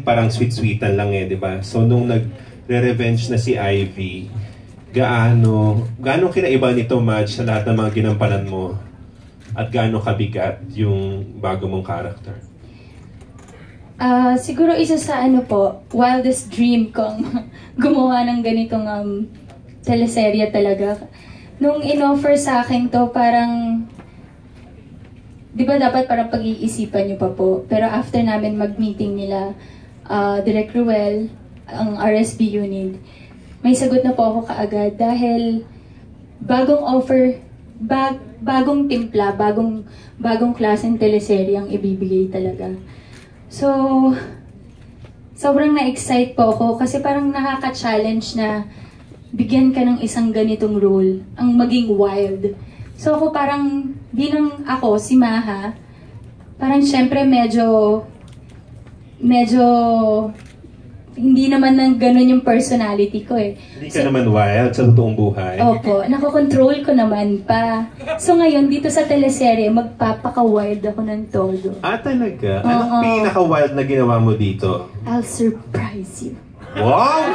Parang sweet-sweetan lang di ba? So nung nagre-revenge na si Ivy, gaano kinaiba nito, Madge, sa lahat ng mga ginampanan mo? At gaano kabigat yung bago mong character? Siguro isa sa wildest dream kong gumawa ng ganitong teleserye talaga. Nung in-offer sa akin to, parang di ba dapat parang pag-iisipan nyo pa po. Pero after namin mag-meeting nila, Direk Ruel, ang RSB unit, may sagot na po ako kaagad dahil bagong offer, bagong timpla, bagong klaseng teleserye ang ibibigay talaga. So, sobrang na-excite po ako kasi parang nakaka-challenge na bigyan ka ng isang ganitong role, ang maging wild. So ako parang, bilang ako, si Maha, parang syempre medyo hindi naman ng ganun yung personality ko eh. Hindi ka naman wild sa totoong buhay? Opo, nakokontrol ko naman pa. So ngayon, dito sa teleserye, magpapaka-wild ako ng todo. Talaga? Anong pinaka-wild na ginawa mo dito? I'll surprise you. Wow!